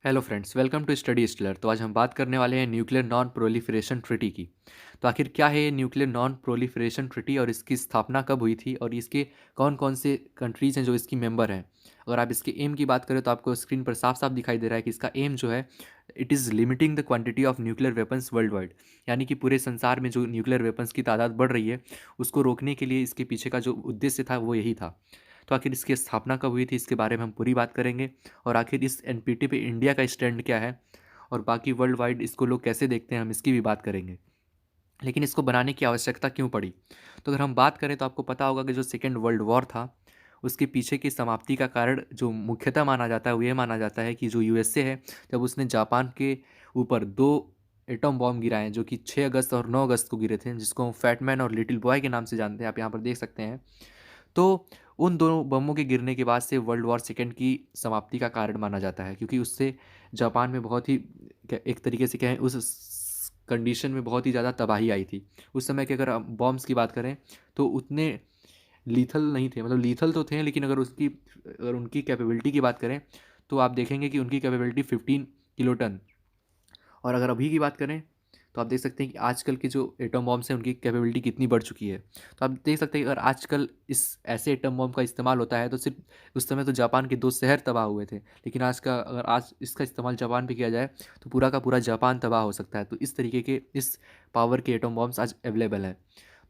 Hello friends, welcome to study stellar. तो आज हम बात करने वाले हैं न्यूक्लियर नॉन प्रोलिफरेशन ट्रिटी की। तो आखिर क्या है ये न्यूक्लियर नॉन प्रोलिफरेशन ट्रिटी और इसकी स्थापना कब हुई थी और इसके कौन कौन से कंट्रीज़ हैं जो इसकी मेंबर हैं। अगर आप इसके एम की बात करें तो आपको स्क्रीन पर साफ साफ दिखाई दे रहा है कि इसका एम जो है it is limiting the quantity of nuclear weapons world wide. यानी कि पूरे संसार में जो न्यूक्लियर वेपन्स की तादाद बढ़ रही है उसको रोकने के लिए इसके पीछे का जो उद्देश्य था वो यही था। तो आखिर इसकी स्थापना कब हुई थी इसके बारे में हम पूरी बात करेंगे। और आखिर इस एनपीटी पे इंडिया का स्टैंड क्या है और बाकी वर्ल्ड वाइड इसको लोग कैसे देखते हैं हम इसकी भी बात करेंगे। लेकिन इसको बनाने की आवश्यकता क्यों पड़ी। तो अगर हम बात करें तो आपको पता होगा कि जो सेकेंड वर्ल्ड वॉर था उसके पीछे की समाप्ति का कारण जो मुख्यतः माना जाता है वो ये माना जाता है कि जो यूएसए है जब उसने जापान के ऊपर दो एटम बॉम्ब गिराए जो कि 6 अगस्त और 9 अगस्त को गिरे थे, जिसको हम फैटमैन और लिटिल बॉय के नाम से जानते हैं, आप यहाँ पर देख सकते हैं। तो उन दोनों बमों के गिरने के बाद से वर्ल्ड वॉर सेकेंड की समाप्ति का कारण माना जाता है, क्योंकि उससे जापान में बहुत ही एक तरीके से कहें उस कंडीशन में बहुत ही ज़्यादा तबाही आई थी। उस समय के अगर बॉम्ब्स की बात करें तो उतने लीथल नहीं थे, मतलब लीथल तो थे लेकिन अगर उनकी कैपेबिलिटी की बात करें तो आप देखेंगे कि उनकी कैपेबिलिटी 15 किलोटन। और अगर अभी की बात करें तो आप देख सकते हैं कि आजकल के जो एटम बॉम्ब्स हैं उनकी कैपेबिलिटी कितनी बढ़ चुकी है। तो आप देख सकते हैं कि अगर आजकल इस ऐसे एटम बॉम्ब का इस्तेमाल होता है तो सिर्फ उस समय तो जापान के 2 शहर तबाह हुए थे, लेकिन अगर आज इसका इस्तेमाल जापान पे किया जाए तो पूरा का पूरा जापान तबाह हो सकता है। तो इस तरीके के इस पावर के एटम बॉम्ब्स आज अवेलेबल हैं।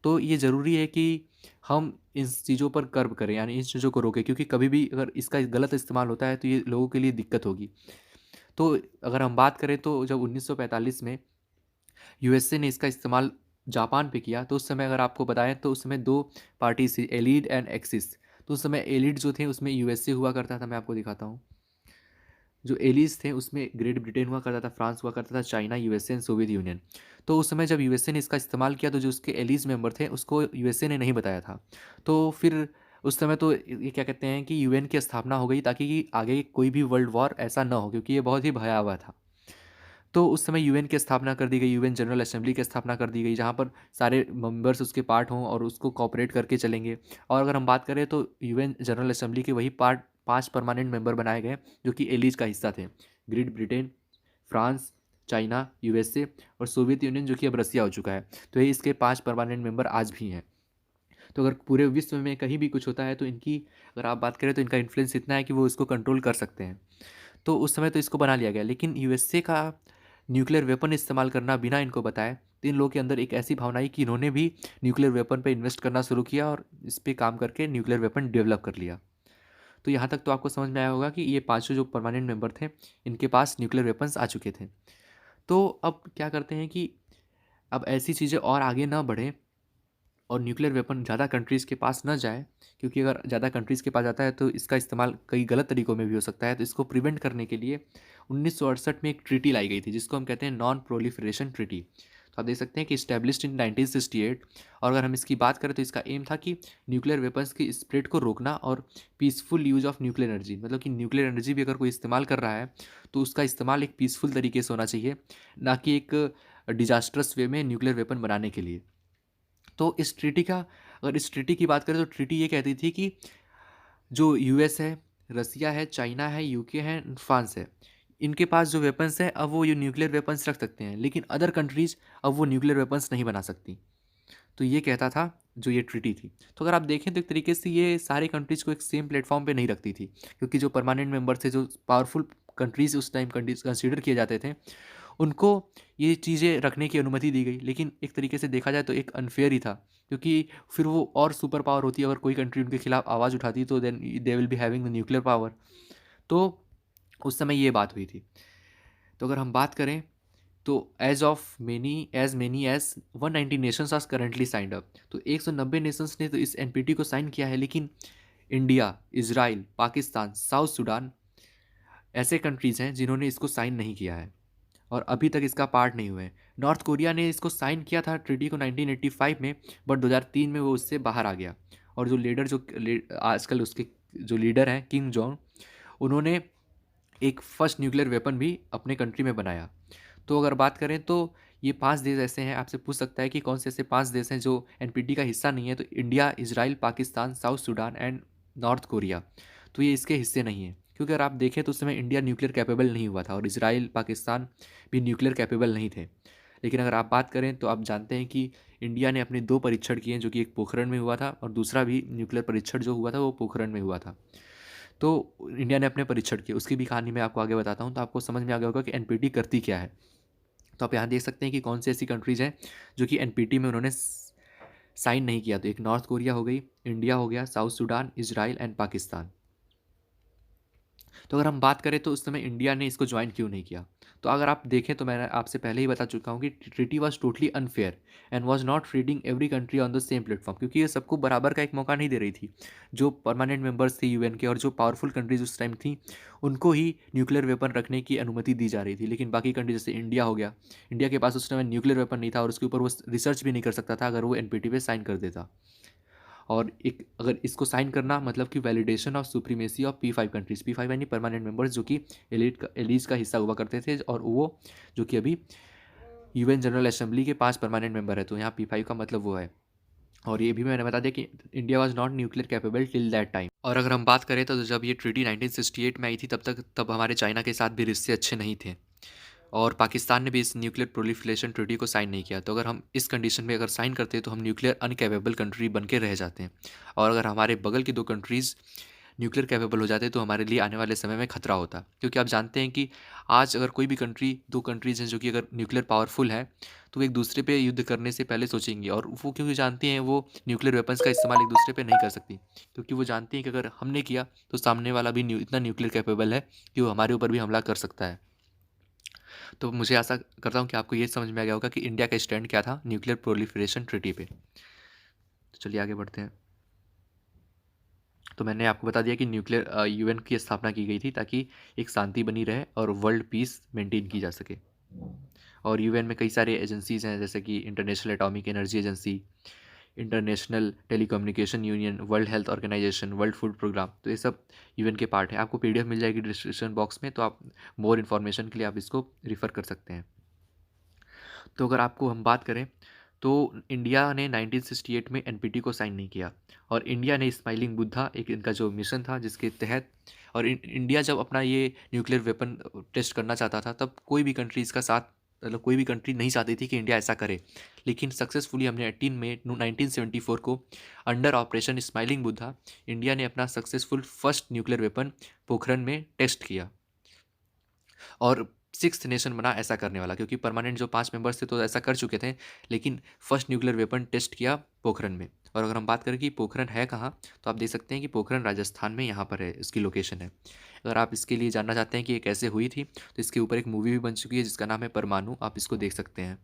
तो ये ज़रूरी है कि हम इन चीज़ों पर कर्व करें, यानी इन चीज़ों को रोकें, क्योंकि कभी भी अगर इसका गलत इस्तेमाल होता है तो ये लोगों के लिए दिक्कत होगी। तो अगर हम बात करें तो जब 1945 में यूएसए ने इसका इस्तेमाल जापान पे किया तो उस समय अगर आपको बताएं तो उस समय दो पार्टी थी, एलीड एंड एक्सिस। तो उस समय एलीड जो थे उसमें यूएसए हुआ करता था, मैं आपको दिखाता हूँ। जो एलीज थे उसमें ग्रेट ब्रिटेन हुआ करता था, फ्रांस हुआ करता था, China, USA and Soviet union. तो उस समय जब यूएसए ने इसका इस्तेमाल किया तो जो उसके एलीज मेंबर थे उसको यूएसए ने नहीं बताया था। तो फिर उस समय तो ये क्या कहते हैं कि यूएन की स्थापना हो गई ताकि कि आगे कोई भी वर्ल्ड वॉर ऐसा ना हो, क्योंकि ये बहुत ही भयावह था। तो उस समय यूएन की स्थापना कर दी गई, यूएन जनरल असेंबली की स्थापना कर दी गई, जहाँ पर सारे मेंबर्स उसके पार्ट हों और उसको कोऑपरेट करके चलेंगे। और अगर हम बात करें तो यूएन जनरल असेंबली के वही 5 परमानेंट मेंबर बनाए गए जो कि एलीज का हिस्सा थे। Great Britain, France, China, USA और सोवियत यूनियन जो कि अब रसिया हो चुका है। तो ये इसके 5 परमानेंट मेंबर आज भी हैं। तो अगर पूरे विश्व में कहीं भी कुछ होता है तो इनकी अगर आप बात करें तो इनका इन्फ्लुएंस इतना है कि वो इसको कंट्रोल कर सकते हैं। तो उस समय तो इसको बना लिया गया, लेकिन यूएसए का न्यूक्लियर वेपन इस्तेमाल करना बिना इनको बताए, तो इन लोगों के अंदर एक ऐसी भावना आई कि इन्होंने भी न्यूक्लियर वेपन पे इन्वेस्ट करना शुरू किया और इस पे काम करके न्यूक्लियर वेपन डेवलप कर लिया। तो यहाँ तक तो आपको समझ में आया होगा कि ये पांचों जो परमानेंट मेंबर थे इनके पास न्यूक्लियर वेपन्स आ चुके थे। तो अब क्या करते हैं कि अब ऐसी चीज़ें और आगे ना बढ़ें और न्यूक्लियर वेपन ज़्यादा कंट्रीज़ के पास ना जाए, क्योंकि अगर ज़्यादा कंट्रीज़ के पास जाता है तो इसका इस्तेमाल कई गलत तरीक़ों में भी हो सकता है। तो इसको प्रिवेंट करने के लिए 1968 में एक ट्रीटी लाई गई थी जिसको हम कहते हैं नॉन प्रोलिफरेशन ट्रीटी। तो आप देख सकते हैं कि इस्टेब्लिश्ड इन 1968। और अगर हम इसकी बात करें तो इसका एम था कि न्यूक्लियर वेपन्स की स्प्रेड को रोकना और peaceful use of nuclear energy, मतलब कि न्यूक्लियर एनर्जी भी अगर कोई इस्तेमाल कर रहा है तो उसका इस्तेमाल एक पीसफुल तरीके से होना चाहिए, ना कि एक डिजास्ट्रस वे में न्यूक्लियर वेपन बनाने के लिए। तो इस ट्रीटी की बात करें तो ट्रीटी ये कहती थी कि जो यूएस है, रसिया है, चाइना है, यूके है, फ्रांस है, इनके पास जो वेपन्स हैं अब वो ये न्यूक्लियर वेपन्स रख सकते हैं, लेकिन अदर कंट्रीज़ अब वो न्यूक्लियर वेपन्स नहीं बना सकती। तो ये कहता था जो ये ट्रीटी थी। तो अगर आप देखें तो एक तरीके से ये सारे कंट्रीज़ को एक सेम प्लेटफॉर्म पे नहीं रखती थी, क्योंकि जो परमानेंट मेंबर थे, जो पावरफुल कंट्रीज़ उस टाइम कंसीडर किए जाते थे, उनको ये चीज़ें रखने की अनुमति दी गई। लेकिन एक तरीके से देखा जाए तो एक अनफेयर ही था, क्योंकि फिर वो और सुपर पावर होती, अगर कोई कंट्री उनके खिलाफ आवाज़ उठाती तो then they will be having the nuclear power. तो उस समय ये बात हुई थी। तो अगर हम बात करें तो as many as 190 nations are currently signed up. तो 190 नेशंस ने तो इस एनपीटी को साइन किया है, लेकिन India, Israel, Pakistan, south Sudan ऐसे कंट्रीज़ हैं जिन्होंने इसको साइन नहीं किया है और अभी तक इसका पार्ट नहीं हुए हैं। नॉर्थ कोरिया ने इसको साइन किया था ट्रीटी को 1985 में, बट 2003 में वो उससे बाहर आ गया। और जो आजकल उसके जो लीडर हैं किम जोंग, उन्होंने एक फर्स्ट न्यूक्लियर वेपन भी अपने कंट्री में बनाया। तो अगर बात करें तो ये 5 देश ऐसे हैं, आपसे पूछ सकता है कि कौन से ऐसे 5 देश हैं जो एनपीटी का हिस्सा नहीं है। तो India, Israel, Pakistan, south Sudan and North Korea. तो ये इसके हिस्से नहीं है, क्योंकि अगर आप देखें तो उस समय इंडिया न्यूक्लियर कैपेबल नहीं हुआ था और इसराइल पाकिस्तान भी न्यूक्लियर कैपेबल नहीं थे। लेकिन अगर आप बात करें तो आप जानते हैं कि इंडिया ने अपने 2 परीक्षण किए, जो कि एक पोखरण में हुआ था और दूसरा भी न्यूक्लियर परीक्षण जो हुआ था वो पोखरण में हुआ था। तो इंडिया ने अपने परीक्षण किए, उसकी भी कहानी मैं आपको आगे बताता हूँ, तो आपको समझ में आ गया होगा कि एनपीटी करती क्या है। तो आप यहाँ देख सकते हैं कि कौन सी ऐसी कंट्रीज़ हैं जो कि एनपीटी में उन्होंने साइन नहीं किया। तो एक नॉर्थ कोरिया हो गई, इंडिया हो गया, south Sudan, Israel and Pakistan. तो अगर हम बात करें तो उस समय इंडिया ने इसको ज्वाइन क्यों नहीं किया, तो अगर आप देखें तो मैंने आपसे पहले ही बता चुका हूँ कि treaty was totally unfair and was not treating every country on the same platform, क्योंकि ये सबको बराबर का एक मौका नहीं दे रही थी। जो परमानेंट मेंबर्स थे यूएन के और जो पावरफुल कंट्रीज उस टाइम थी, उनको ही न्यूक्लियर वेपन रखने की अनुमति दी जा रही थी। लेकिन बाकी कंट्री जैसे इंडिया हो गया, इंडिया के पास उस समय न्यूक्लियर वेपन नहीं था और उसके ऊपर वो रिसर्च भी नहीं कर सकता था अगर वो एनपीटी पे साइन कर देता। और एक अगर इसको साइन करना मतलब कि validation of supremacy of P5 countries, P5 यानी परमानेंट मेंबर्स जो कि एलीट का हिस्सा हुआ करते थे, और वो जो कि अभी यूएन जनरल असेंबली के 5 परमानेंट मेंबर है, तो यहाँ P5 का मतलब वो है। और ये भी मैंने बता दिया कि India was not nuclear capable till that time. और अगर हम बात करें तो जब ये ट्रीटी 1968 में आई थी तब हमारे चाइना के साथ भी रिश्ते अच्छे नहीं थे और पाकिस्तान ने भी इस न्यूक्लियर प्रोलिफरेशन ट्रीटी को साइन नहीं किया। तो अगर हम इस कंडीशन में अगर साइन करते हैं तो हम न्यूक्लियर अनकैपेबल कंट्री बन के रह जाते हैं। और अगर हमारे बगल की 2 कंट्रीज़ न्यूक्लियर कैपेबल हो जाते हैं तो हमारे लिए आने वाले समय में खतरा होता, क्योंकि आप जानते हैं कि आज अगर कोई भी कंट्री, 2 कंट्रीज़ हैं जो कि अगर न्यूक्लियर पावरफुल है तो वो एक दूसरे पे युद्ध करने से पहले सोचेंगी, और वो क्योंकि जानती हैं वो न्यूक्लियर वेपन्स का इस्तेमाल एक दूसरे पे नहीं कर सकती, क्योंकि वो जानती हैं कि अगर हमने किया तो सामने वाला भी इतना न्यूक्लियर कैपेबल है कि वो हमारे ऊपर भी हमला कर सकता है। तो मुझे आशा करता हूँ कि आपको ये समझ में आ गया होगा कि इंडिया का स्टैंड क्या था न्यूक्लियर प्रोलिफरेशन ट्रीटी पे। तो चलिए आगे बढ़ते हैं। तो मैंने आपको बता दिया कि न्यूक्लियर यूएन की स्थापना की गई थी ताकि एक शांति बनी रहे और वर्ल्ड पीस मेंटेन की जा सके। और यूएन में कई सारे एजेंसीज हैं जैसे कि international atomic energy agency, international telecommunication union, world health organisation, world food programme, तो ये सब यूएन के पार्ट है। आपको पीडीएफ मिल जाएगी डिस्क्रिप्शन बॉक्स में, तो आप मोर इन्फॉर्मेशन के लिए आप इसको रिफ़र कर सकते हैं। तो अगर आपको हम बात करें तो इंडिया ने 1968 में एनपीटी को साइन नहीं किया और इंडिया ने स्माइलिंग बुद्धा एक इनका जो मिशन था जिसके तहत, और इंडिया जब अपना ये न्यूक्लियर वेपन टेस्ट करना चाहता था तब कोई भी कंट्री इसका साथ, मतलब कोई भी कंट्री नहीं चाहती थी कि इंडिया ऐसा करे। लेकिन सक्सेसफुली हमने 18 मई 1974 को under operation smiling Buddha India ने अपना successful first nuclear weapon Pokhran में टेस्ट किया और 6th नेशन बना ऐसा करने वाला, क्योंकि परमानेंट जो 5 मेंबर्स थे तो ऐसा कर चुके थे, लेकिन फर्स्ट न्यूक्लियर वेपन टेस्ट किया पोखरण में। और अगर हम बात करें कि पोखरण है कहाँ, तो आप देख सकते हैं कि पोखरण राजस्थान में यहाँ पर है, इसकी लोकेशन है। अगर आप इसके लिए जानना चाहते हैं कि ये कैसे हुई थी तो इसके ऊपर एक मूवी भी बन चुकी है जिसका नाम है परमाणु, आप इसको देख सकते हैं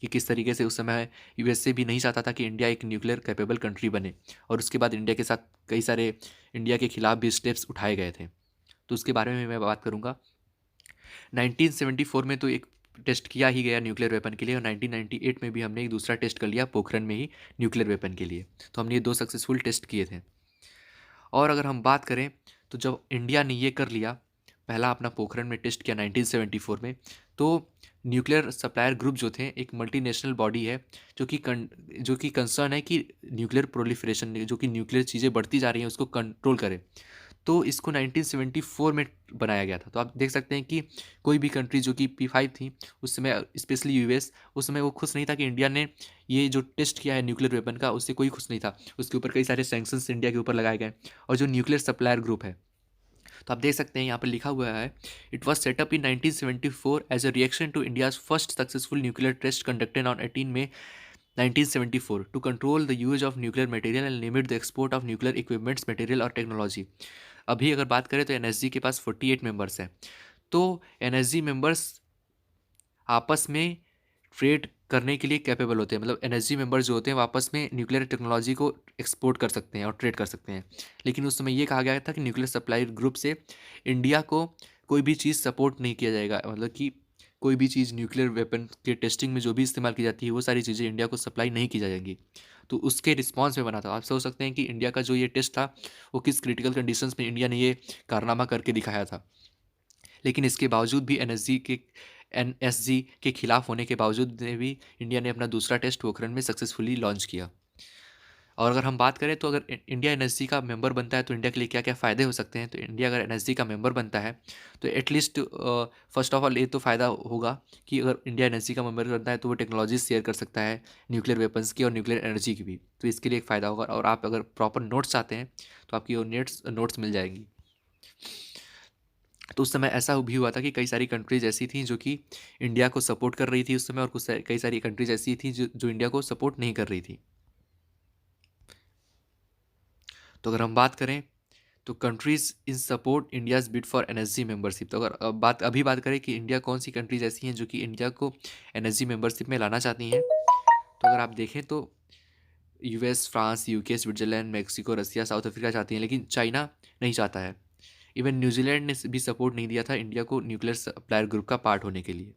कि किस तरीके से उस समय यूएसए भी नहीं चाहता था कि इंडिया एक न्यूक्लियर कैपेबल कंट्री बने, और उसके बाद इंडिया के साथ कई सारे इंडिया के खिलाफ भी स्टेप्स उठाए गए थे। तो उसके बारे में मैं बात करूँगा। 1974 में तो एक टेस्ट किया ही गया न्यूक्लियर वेपन के लिए, और 1998 में भी हमने एक दूसरा टेस्ट कर लिया पोखरण में ही न्यूक्लियर वेपन के लिए। तो हमने ये 2 सक्सेसफुल टेस्ट किए थे। और अगर हम बात करें तो जब इंडिया ने ये कर लिया, पहला अपना पोखरण में टेस्ट किया 1974 में, तो न्यूक्लियर सप्लायर ग्रुप जो थे एक मल्टीनेशनल बॉडी है जो कि कंसर्न है कि न्यूक्लियर प्रोलिफरेशन, जो कि न्यूक्लियर चीज़ें बढ़ती जा रही हैं उसको कंट्रोल करे। तो इसको 1974 में बनाया गया था। तो आप देख सकते हैं कि कोई भी कंट्री जो कि P5 थी उस समय, स्पेशली यूएस, उस समय वो खुश नहीं था कि इंडिया ने ये जो टेस्ट किया है न्यूक्लियर वेपन का, उससे कोई खुश नहीं था। उसके ऊपर कई सारे सैंक्शंस इंडिया के ऊपर लगाए गए। और जो न्यूक्लियर सप्लायर ग्रुप है, तो आप देख सकते हैं यहाँ पर लिखा हुआ है, it was set up in 1974 as a reaction to India's first successful nuclear test conducted on 18 May 1974 to control the use of nuclear material and limit the export of nuclear equipments, material और technology. अभी अगर बात करें तो NSG के पास 48 members हैं। तो NSG members आपस में ट्रेड करने के लिए कैपेबल होते हैं, मतलब एनएसजी मेंबर्स जो होते हैं वो आपस में न्यूक्लियर टेक्नोलॉजी को एक्सपोर्ट कर सकते हैं और ट्रेड कर सकते हैं। लेकिन उस समय ये कहा गया था कि न्यूक्लियर सप्लाई ग्रुप से इंडिया को कोई भी चीज़ सपोर्ट नहीं किया जाएगा, मतलब कि कोई भी चीज़ न्यूक्लियर वेपन के टेस्टिंग में जो भी इस्तेमाल की जाती है वो सारी चीज़ें इंडिया को सप्लाई नहीं की जाएंगी। तो उसके रिस्पॉन्स में बना था। आप सोच सकते हैं कि इंडिया का जो ये टेस्ट था वो किस क्रिटिकल कंडीशंस में इंडिया ने ये कारनामा करके दिखाया था। लेकिन इसके बावजूद भी एनएसजी के खिलाफ होने के बावजूद भी इंडिया ने अपना दूसरा टेस्ट पोखरण में सक्सेसफुली लॉन्च किया। और अगर हम बात करें तो अगर इंडिया एनएसजी का मेंबर बनता है तो इंडिया के लिए क्या क्या फ़ायदे हो सकते हैं, तो इंडिया अगर एनएसजी का मेंबर बनता है तो एटलीस्ट फर्स्ट ऑफ ऑल ये तो फ़ायदा होगा कि अगर इंडिया एनएसजी का मेंबर बनता है तो वो टेक्नोलॉजी शेयर कर सकता है न्यूक्लियर वेपन्स की और न्यूक्लियर एनर्जी की भी, तो इसके लिए एक फ़ायदा होगा। और आप अगर प्रॉपर नोट्स चाहते हैं तो आपकी वो नोट्स मिल जाएंगी। तो उस समय ऐसा भी हुआ था कि कई सारी कंट्रीज ऐसी थी जो कि इंडिया को सपोर्ट कर रही थी उस समय, और कई सारी कंट्रीज ऐसी थी जो इंडिया को सपोर्ट नहीं कर रही थी। तो अगर हम बात करें तो countries in support India's bid for NSG membership, तो अगर बात करें कि इंडिया कौन सी कंट्रीज ऐसी हैं जो कि इंडिया को एनएसजी मेंबरशिप में लाना चाहती हैं, तो अगर आप देखें तो US, France, UK, Switzerland, Mexico, Russia, South Africa चाहती हैं, लेकिन चाइना नहीं चाहता है। इवन न्यूजीलैंड ने भी सपोर्ट नहीं दिया था इंडिया को न्यूक्लियर सप्लायर ग्रुप का पार्ट होने के लिए।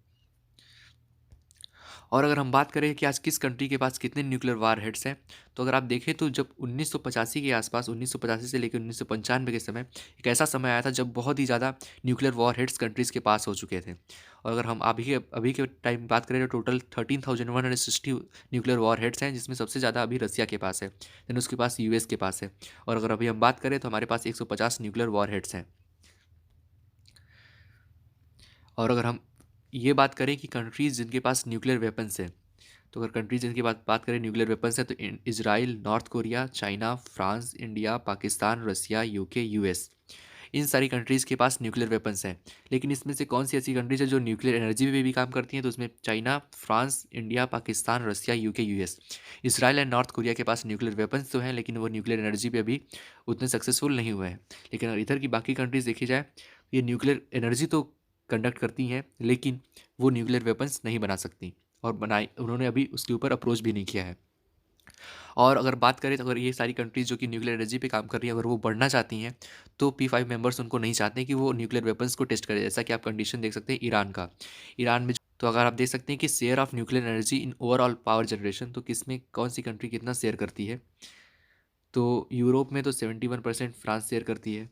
और अगर हम बात करें कि आज किस कंट्री के पास कितने न्यूक्लियर वार हेड्स हैं, तो अगर आप देखें तो जब 1985 के आसपास, 1985 से लेकर 1995 के समय, एक ऐसा समय आया था जब बहुत ही ज़्यादा न्यूक्लियर वार हेड्स कंट्रीज़ के पास हो चुके थे। और अगर हम अभी के टाइम बात करें तो टोटल 13,160 न्यूक्लियर वार हेड्स हैं, जिसमें सबसे ज़्यादा अभी रसिया के पास है, देन उसके पास यूएस के पास है। और अगर अभी हम बात करें तो हमारे पास 150 न्यूक्लियर वार हेड्स हैं। और अगर हम ये बात करें कि कंट्रीज़ जिनके पास न्यूक्लियर वेपन्स है, तो अगर कंट्रीज जिनकी बात करें न्यूक्लियर वेपन्स है तो Israel, North Korea, China, France, India, Pakistan, Russia, UK, US, इन सारी कंट्रीज़ के पास न्यूक्लियर वेपन्स हैं। लेकिन इसमें से कौन सी ऐसी कंट्रीज है जो न्यूक्लियर एनर्जी पे भी काम करती हैं, तो उसमें China, France, India, Pakistan, Russia, UK, US. Israel and North Korea के पास न्यूक्लियर वेपन्स तो हैं, लेकिन वो न्यूक्लियर एनर्जी पे अभी उतने सक्सेसफुल नहीं हुए हैं। लेकिन अगर इधर की बाकी कंट्रीज़ देखी जाए, ये न्यूक्लियर एनर्जी तो कंडक्ट करती हैं, लेकिन वो न्यूक्लियर वेपन्स नहीं बना सकती, और बनाई उन्होंने अभी उसके ऊपर अप्रोच भी नहीं किया है। और अगर बात करें तो अगर ये सारी कंट्रीज़ जो कि न्यूक्लियर एनर्जी पे काम कर रही हैं, अगर वो बढ़ना चाहती हैं तो P5 मेंबर्स उनको नहीं चाहते कि वो न्यूक्लियर वेपन्स को टेस्ट करें, जैसा कि आप कंडीशन देख सकते हैं ईरान का। ईरान में तो अगर आप देख सकते हैं कि share of nuclear energy in overall power generation, तो किसमें कौन सी कंट्री कितना शेयर करती है, तो यूरोप में तो 71% फ्रांस शेयर करती है।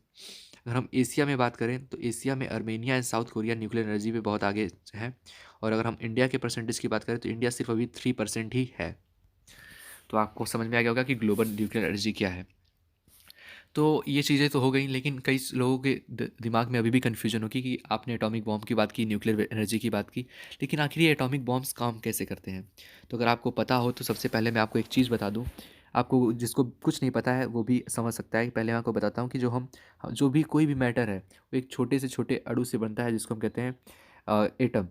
अगर हम एशिया में बात करें तो एशिया में Armenia and south Korea nuclear energy पे बहुत आगे है। और अगर हम इंडिया के परसेंटेज की बात करें तो इंडिया सिर्फ अभी 3% ही है। तो आपको समझ में आ गया होगा कि ग्लोबल न्यूक्लियर एनर्जी क्या है। तो ये चीज़ें तो हो गई, लेकिन कई लोगों के दिमाग में अभी भी कन्फ्यूजन होगी कि आपने एटॉमिक बॉम्ब की बात की, न्यूक्लियर एनर्जी की बात की, लेकिन आखिर ये एटॉमिक बॉम्ब्स काम कैसे करते हैं। तो अगर आपको पता हो तो सबसे पहले मैं आपको एक चीज़ बता दूं, आपको जिसको कुछ नहीं पता है वो भी समझ सकता है। पहले मैं आपको बताता हूँ कि जो भी कोई भी मैटर है वो एक छोटे से छोटे अणु से बनता है, जिसको हम कहते हैं एटम।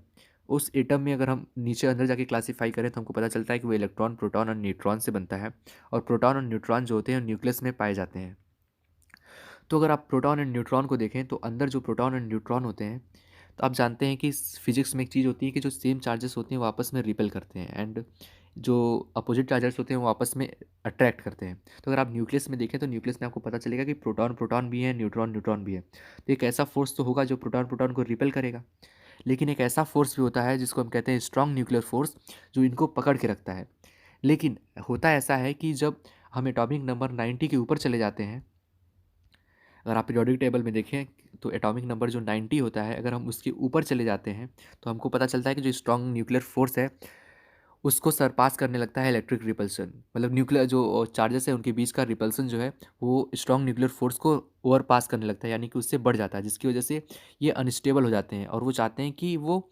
उस एटम में अगर हम नीचे अंदर जाके क्लासीफाई करें तो हमको पता चलता है कि वो इलेक्ट्रॉन, प्रोटॉन और न्यूट्रॉन से बनता है। और प्रोटॉन और न्यूट्रॉन जो होते हैं न्यूक्लियस में पाए जाते हैं। तो अगर आप प्रोटॉन एंड न्यूट्रॉन को देखें तो अंदर जो प्रोटॉन एंड न्यूट्रॉन होते हैं, तो आप जानते हैं कि फिजिक्स में एक चीज़ होती है कि जो सेम चार्जेस होते हैं वो आपस में रिपेल करते हैं, एंड जो अपोजिट चार्जेस होते हैं वो आपस में अट्रैक्ट करते हैं। तो अगर आप न्यूक्लियस में देखें तो न्यूक्लियस में आपको पता चलेगा कि प्रोटॉन प्रोटॉन भी है, न्यूट्रॉन न्यूट्रॉन भी है। तो एक ऐसा फोर्स तो होगा जो प्रोटॉन प्रोटॉन को रिपेल करेगा, लेकिन एक ऐसा फोर्स भी होता है जिसको हम कहते हैं स्ट्रॉन्ग न्यूक्लियर फोर्स, जो इनको पकड़ के रखता है। लेकिन होता ऐसा है कि जब हम एटॉमिक नंबर 90 के ऊपर चले जाते हैं, अगर आप पीरियोडिक टेबल में देखें तो एटॉमिक नंबर जो 90 होता है, अगर हम उसके ऊपर चले जाते हैं तो हमको पता चलता है कि जो स्ट्रॉन्ग न्यूक्लियर फोर्स है उसको सरपास करने लगता है इलेक्ट्रिक रिपल्सन। मतलब न्यूक्लियर जो चार्जेस है उनके बीच का रिपल्सन जो है वो स्ट्रॉन्ग न्यूक्लियर फोर्स को ओवर पास करने लगता है, यानी कि उससे बढ़ जाता है, जिसकी वजह से ये अनस्टेबल हो जाते हैं। और वो चाहते हैं कि वो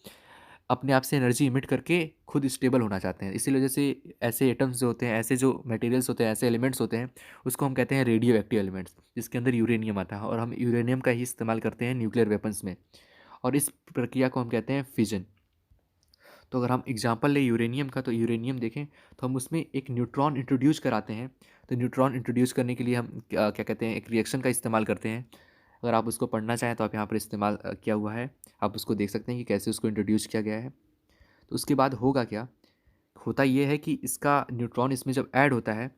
अपने आप से एनर्जी इमिट करके खुद स्टेबल होना चाहते हैं। इसी वजह से ऐसे एटम्स जो होते हैं, ऐसे जो मटेरियल्स होते हैं, ऐसे एलिमेंट्स होते हैं, उसको हम कहते हैं रेडियो एक्टिव एलिमेंट्स, जिसके अंदर यूरेनियम आता है। और हम यूरेनियम का ही इस्तेमाल करते हैं न्यूक्लियर वेपन्स में, और इस प्रक्रिया को हम कहते हैं फिजन। तो अगर हम एग्जांपल लें यूरेनियम का, तो यूरेनियम देखें तो हम उसमें एक न्यूट्रॉन इंट्रोड्यूस कराते हैं। तो न्यूट्रॉन इंट्रोड्यूस करने के लिए हम क्या कहते हैं, एक रिएक्शन का इस्तेमाल करते हैं। अगर आप उसको पढ़ना चाहें तो आप यहाँ पर इस्तेमाल किया हुआ है, आप उसको देख सकते हैं कि कैसे उसको इंट्रोड्यूस किया गया है। तो उसके बाद होगा क्या, होता ये है कि इसका न्यूट्रॉन इसमें जब ऐड होता है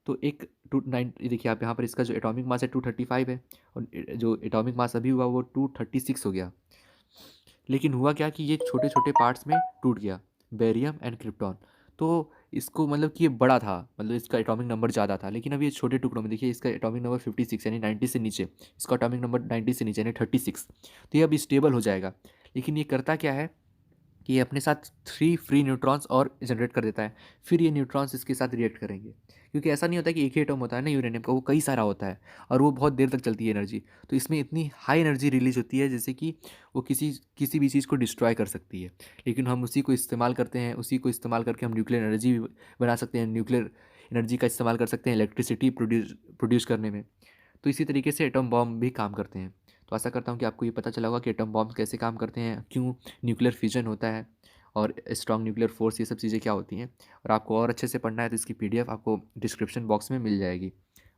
तो एक टू नाइन, देखिए आप यहाँ पर इसका जो एटॉमिक मास है 235 है, और जो एटॉमिक मास अभी हुआ वो 236 हो गया। लेकिन हुआ क्या कि ये छोटे छोटे पार्ट्स में टूट गया, बेरियम एंड क्रिप्टॉन। तो इसको मतलब कि ये बड़ा था, मतलब इसका एटॉमिक नंबर ज़्यादा था, लेकिन अब ये छोटे टुकड़ों में देखिए इसका एटॉमिक नंबर 56 यानी 90 से नीचे, इसका एटॉमिक नंबर 90 से नीचे यानी 36। तो ये अब स्टेबल हो जाएगा। लेकिन ये करता क्या है, कि ये अपने साथ 3 फ्री न्यूट्रॉन्स और जनरेट कर देता है। फिर ये न्यूट्रॉन्स इसके साथ रिएक्ट करेंगे, क्योंकि ऐसा नहीं होता कि एक ही एटम होता है ना यूरेनियम का, वो कई सारा होता है और वो बहुत देर तक चलती है एनर्जी। तो इसमें इतनी हाई एनर्जी रिलीज होती है जैसे कि वो किसी किसी भी चीज़ को डिस्ट्रॉय कर सकती है। लेकिन हम उसी को इस्तेमाल करते हैं, उसी को इस्तेमाल करके हम न्यूक्लियर एनर्जी भी बना सकते हैं, न्यूक्लियर एनर्जी का इस्तेमाल कर सकते हैं इलेक्ट्रिसिटी प्रोड्यूस करने में। तो इसी तरीके से एटम बॉम्ब भी काम करते हैं। तो आशा करता हूँ कि आपको ये पता चला होगा कि एटम बॉम्ब कैसे काम करते हैं, क्यों न्यूक्लियर फिजन होता है और स्ट्रॉन्ग न्यूक्लियर फोर्स, ये सब चीज़ें क्या होती हैं। और आपको और अच्छे से पढ़ना है तो इसकी पीडीएफ आपको डिस्क्रिप्शन बॉक्स में मिल जाएगी।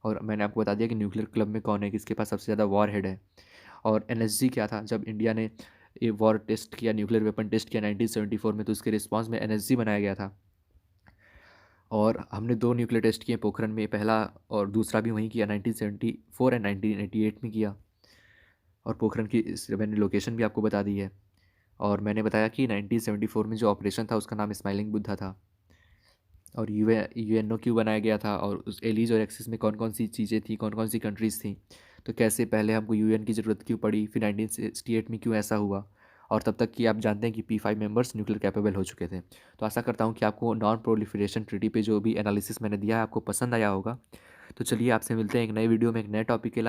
और मैंने आपको बता दिया कि न्यूक्लियर क्लब में कौन है, किसके पास सबसे ज़्यादा वॉर हेड है। और एनएसजी क्या था, जब इंडिया ने ये वॉर टेस्ट किया, न्यूक्लियर वेपन टेस्ट किया 1974 में, तो उसके रिस्पॉन्स में एनएसजी बनाया गया था। और हमने 2 न्यूक्लियर टेस्ट किए पोखरण में, पहला और दूसरा भी वहीं किया 1974 एंड 1988 में किया। और पोखरण की मैंने लोकेशन भी आपको बता दी है। और मैंने बताया कि 1974 में जो ऑपरेशन था उसका नाम स्माइलिंग बुद्धा था। और यूएनओ क्यों बनाया गया था, और उस एलीज और एक्सिस में कौन कौन सी चीज़ें थी, कौन कौन सी कंट्रीज़ थी, तो कैसे पहले हमको यूएन की ज़रूरत क्यों पड़ी, फिर 1968 में क्यों ऐसा हुआ। और तब तक कि आप जानते हैं कि P5 मेंबर्स न्यूक्लियर कैपेबल हो चुके थे। तो आशा करता हूँ कि आपको नॉन प्रोलिफरेशन ट्रीटी पे जो भी एनालिसिस मैंने दिया है आपको पसंद आया होगा। तो चलिए आपसे मिलते हैं एक नए वीडियो में एक नए टॉपिक के